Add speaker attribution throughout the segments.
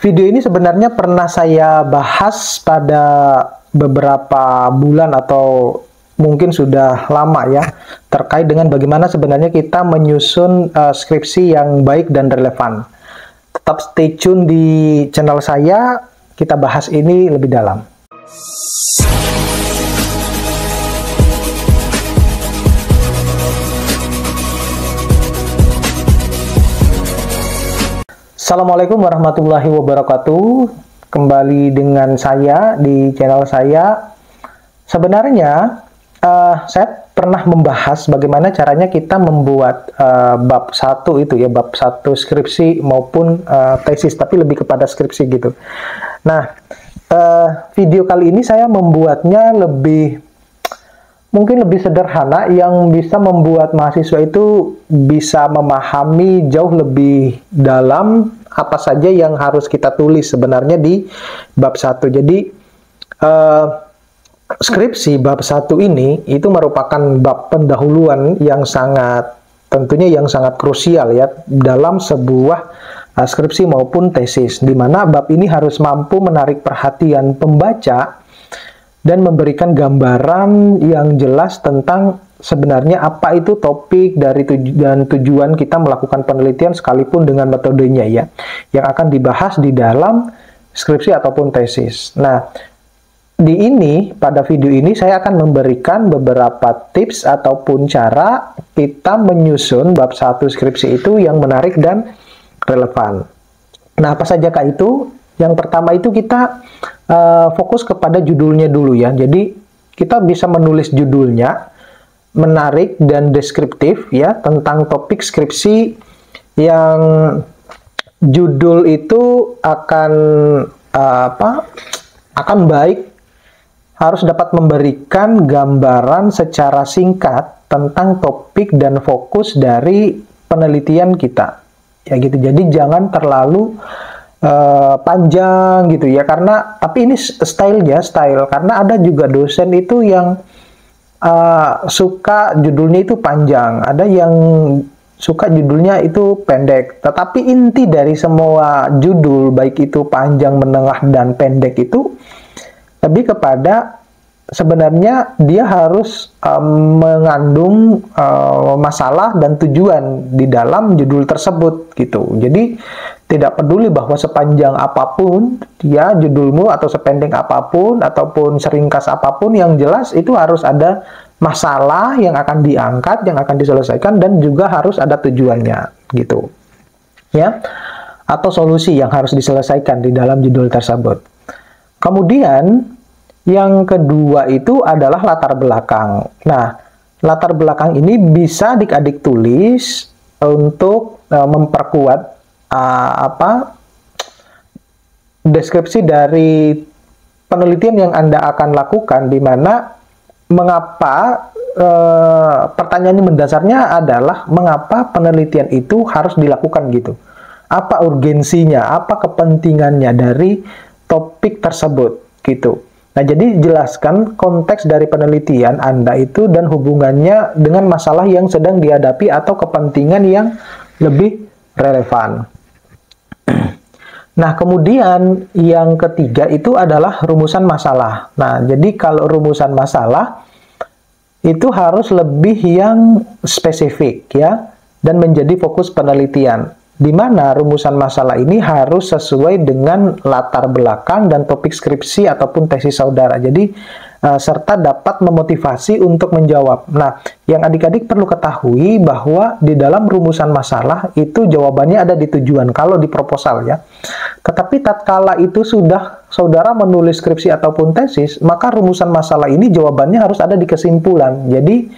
Speaker 1: Video ini sebenarnya pernah saya bahas pada beberapa bulan atau mungkin sudah lama ya, terkait dengan bagaimana sebenarnya kita menyusun skripsi yang baik dan relevan. Tetap stay tune di channel saya, kita bahas ini lebih dalam. Assalamualaikum warahmatullahi wabarakatuh. Kembali dengan saya di channel saya. Sebenarnya saya pernah membahas bagaimana caranya kita membuat bab 1 itu ya, bab 1 skripsi maupun tesis, tapi lebih kepada skripsi gitu. Nah, video kali ini saya membuatnya mungkin lebih sederhana, yang bisa membuat mahasiswa itu bisa memahami jauh lebih dalam apa saja yang harus kita tulis sebenarnya di bab 1. Jadi skripsi bab 1 ini itu merupakan bab pendahuluan yang tentunya sangat krusial ya dalam sebuah skripsi maupun tesis, di mana bab ini harus mampu menarik perhatian pembaca dan memberikan gambaran yang jelas tentang sebenarnya apa itu topik dan tujuan kita melakukan penelitian, sekalipun dengan metodenya ya, yang akan dibahas di dalam skripsi ataupun tesis. Nah, pada video ini saya akan memberikan beberapa tips ataupun cara kita menyusun bab 1 skripsi itu yang menarik dan relevan. Nah, apa sajakah itu? Yang pertama itu kita fokus kepada judulnya dulu ya. Jadi kita bisa menulis judulnya menarik dan deskriptif ya tentang topik skripsi, yang judul itu akan baik, harus dapat memberikan gambaran secara singkat tentang topik dan fokus dari penelitian kita. Ya gitu. Jadi jangan terlalu panjang gitu ya, tapi ini style, karena ada juga dosen itu yang suka judulnya itu panjang, ada yang suka judulnya itu pendek. Tetapi inti dari semua judul, baik itu panjang, menengah, dan pendek, itu lebih kepada sebenarnya dia harus mengandung masalah dan tujuan di dalam judul tersebut gitu. Jadi tidak peduli bahwa sepanjang apapun ya judulmu, atau sependek apapun, ataupun seringkas apapun, yang jelas itu harus ada masalah yang akan diangkat, yang akan diselesaikan, dan juga harus ada tujuannya gitu ya, atau solusi yang harus diselesaikan di dalam judul tersebut. Kemudian yang kedua itu adalah latar belakang. Nah, latar belakang ini bisa adik-adik tulis untuk memperkuat deskripsi dari penelitian yang Anda akan lakukan, di mana mengapa pertanyaan mendasarnya adalah mengapa penelitian itu harus dilakukan gitu. Apa urgensinya, apa kepentingannya dari topik tersebut gitu. Nah, jadi jelaskan konteks dari penelitian Anda itu dan hubungannya dengan masalah yang sedang dihadapi atau kepentingan yang lebih relevan. Nah, kemudian yang ketiga itu adalah rumusan masalah. Nah, jadi kalau rumusan masalah itu harus lebih yang spesifik ya, dan menjadi fokus penelitian, di mana rumusan masalah ini harus sesuai dengan latar belakang dan topik skripsi ataupun tesis saudara. Jadi serta dapat memotivasi untuk menjawab. Nah, yang adik-adik perlu ketahui bahwa di dalam rumusan masalah itu jawabannya ada di tujuan kalau di proposal ya. Tetapi tatkala itu sudah saudara menulis skripsi ataupun tesis, maka rumusan masalah ini jawabannya harus ada di kesimpulan. Jadi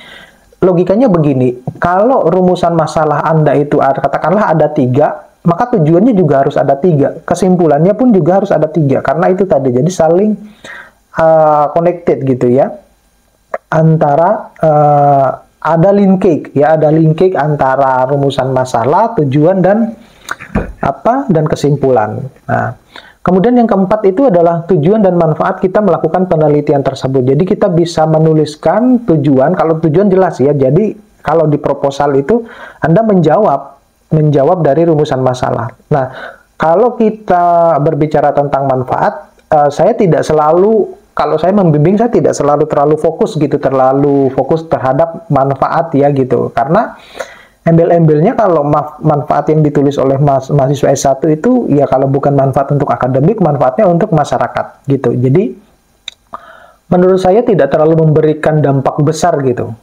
Speaker 1: logikanya begini, kalau rumusan masalah Anda itu katakanlah ada 3, maka tujuannya juga harus ada 3, kesimpulannya pun juga harus ada 3, karena itu tadi, jadi saling connected gitu ya, antara ada linkage ya, ada linkage antara rumusan masalah, tujuan, dan kesimpulan. Nah, kemudian yang keempat itu adalah tujuan dan manfaat kita melakukan penelitian tersebut. Jadi kita bisa menuliskan tujuan, kalau tujuan jelas ya. Jadi kalau di proposal itu Anda menjawab dari rumusan masalah. Nah, Kalau kita berbicara tentang manfaat, saya tidak selalu, kalau saya membimbing, saya tidak selalu terlalu fokus gitu, terlalu fokus terhadap manfaat ya gitu. Karena embel-embelnya kalau manfaat yang ditulis oleh mahasiswa S1 itu, ya kalau bukan manfaat untuk akademik, manfaatnya untuk masyarakat gitu. Jadi, menurut saya tidak terlalu memberikan dampak besar gitu.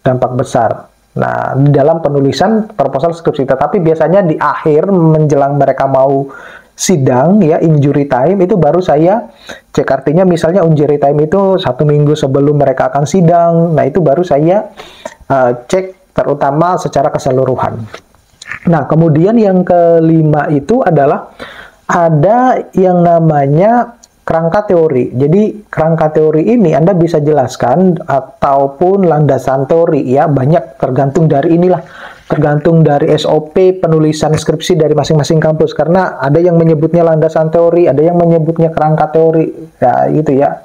Speaker 1: Dampak besar. Nah, di dalam penulisan proposal skripsi, tetapi biasanya di akhir menjelang mereka mau sidang ya, injury time itu baru saya cek. Artinya misalnya injury time itu 1 minggu sebelum mereka akan sidang. Nah, itu baru saya cek terutama secara keseluruhan. Nah, kemudian yang kelima itu adalah ada yang namanya kerangka teori. Jadi kerangka teori ini Anda bisa jelaskan ataupun landasan teori ya, banyak tergantung dari inilah, tergantung dari SOP penulisan skripsi dari masing-masing kampus, karena ada yang menyebutnya landasan teori, ada yang menyebutnya kerangka teori ya gitu ya.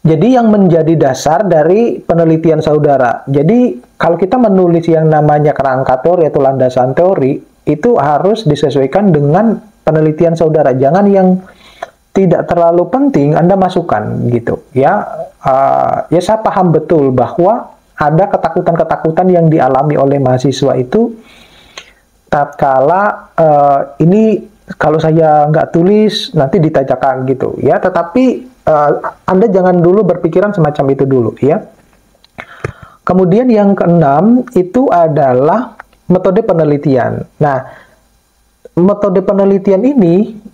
Speaker 1: Jadi yang menjadi dasar dari penelitian saudara. Jadi kalau kita menulis yang namanya kerangka teori atau landasan teori, itu harus disesuaikan dengan penelitian saudara. Jangan yang tidak terlalu penting Anda masukkan gitu ya. Ya saya paham betul bahwa ada ketakutan-ketakutan yang dialami oleh mahasiswa itu tatkala ini kalau saya nggak tulis nanti ditanyakan gitu ya. Tetapi Anda jangan dulu berpikiran semacam itu dulu ya. Kemudian yang keenam itu adalah metode penelitian. Nah, metode penelitian ini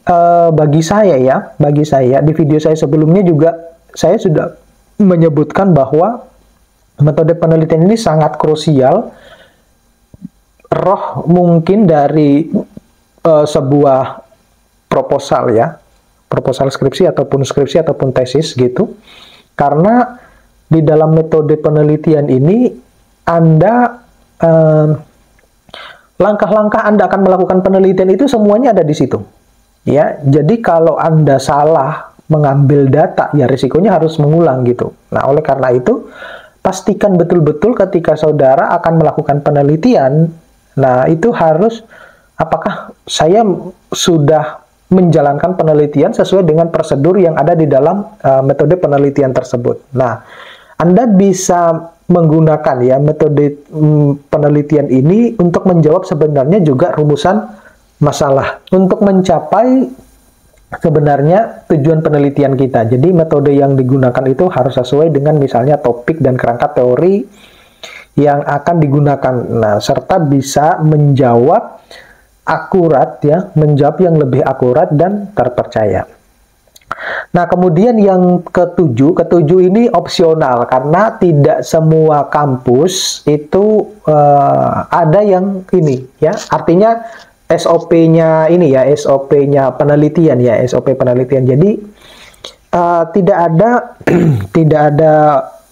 Speaker 1: bagi saya di video saya sebelumnya juga saya sudah menyebutkan bahwa metode penelitian ini sangat krusial, roh mungkin dari sebuah proposal ya, proposal skripsi ataupun tesis gitu. Karena di dalam metode penelitian ini Anda langkah-langkah Anda akan melakukan penelitian itu semuanya ada di situ. Ya, jadi kalau Anda salah mengambil data, ya risikonya harus mengulang gitu. Nah, oleh karena itu, pastikan betul-betul ketika saudara akan melakukan penelitian, nah itu harus, apakah saya sudah menjalankan penelitian sesuai dengan prosedur yang ada di dalam metode penelitian tersebut. Nah, Anda bisa menggunakan ya metode penelitian ini untuk menjawab sebenarnya juga rumusan masalah untuk mencapai sebenarnya tujuan penelitian kita. Jadi metode yang digunakan itu harus sesuai dengan misalnya topik dan kerangka teori yang akan digunakan. Nah, serta bisa menjawab akurat ya, menjawab yang lebih akurat dan terpercaya. Nah, kemudian yang ketujuh ini opsional karena tidak semua kampus itu ada yang ini ya. Artinya SOP-nya ini ya, SOP-nya penelitian ya, SOP penelitian. Jadi tidak ada tidak ada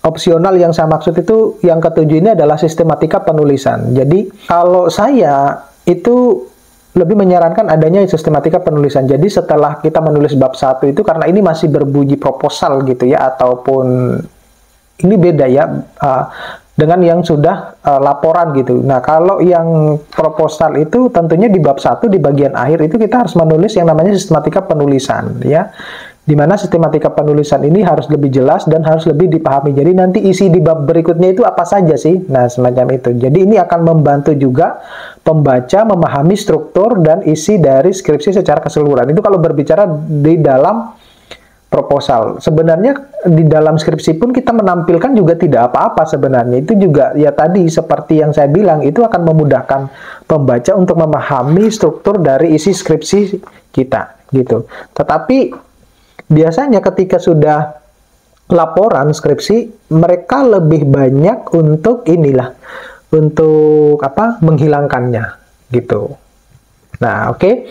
Speaker 1: opsional. Yang saya maksud itu yang ketujuh ini adalah sistematika penulisan. Jadi kalau saya itu lebih menyarankan adanya sistematika penulisan. Jadi setelah kita menulis bab 1 itu, karena ini masih berbunyi proposal gitu ya, ataupun ini beda ya dengan yang sudah laporan gitu. Nah, kalau yang proposal itu tentunya di bab 1 di bagian akhir itu kita harus menulis yang namanya sistematika penulisan ya. Dimana sistematika penulisan ini harus lebih jelas dan harus lebih dipahami. Jadi nanti isi di bab berikutnya itu apa saja sih? Nah, semacam itu. Jadi ini akan membantu juga pembaca memahami struktur dan isi dari skripsi secara keseluruhan. Itu kalau berbicara di dalam proposal. Sebenarnya di dalam skripsi pun kita menampilkan juga tidak apa-apa sebenarnya. Itu juga ya tadi seperti yang saya bilang, itu akan memudahkan pembaca untuk memahami struktur dari isi skripsi kita gitu. Tetapi biasanya ketika sudah laporan skripsi, mereka lebih banyak untuk inilah, untuk apa? Menghilangkannya gitu. Nah, oke.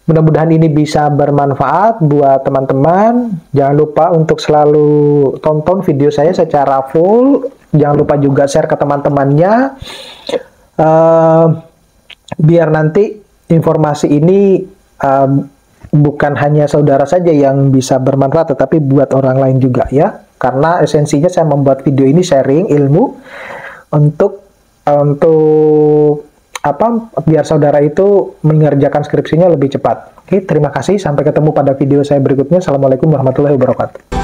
Speaker 1: Mudah-mudahan ini bisa bermanfaat buat teman-teman. Jangan lupa untuk selalu tonton video saya secara full. Jangan lupa juga share ke teman-temannya. Biar nanti informasi ini bukan hanya saudara saja yang bisa bermanfaat, tetapi buat orang lain juga ya. Karena esensinya saya membuat video ini sharing ilmu untuk biar saudara itu mengerjakan skripsinya lebih cepat. Oke, terima kasih. Sampai ketemu pada video saya berikutnya. Assalamualaikum warahmatullahi wabarakatuh.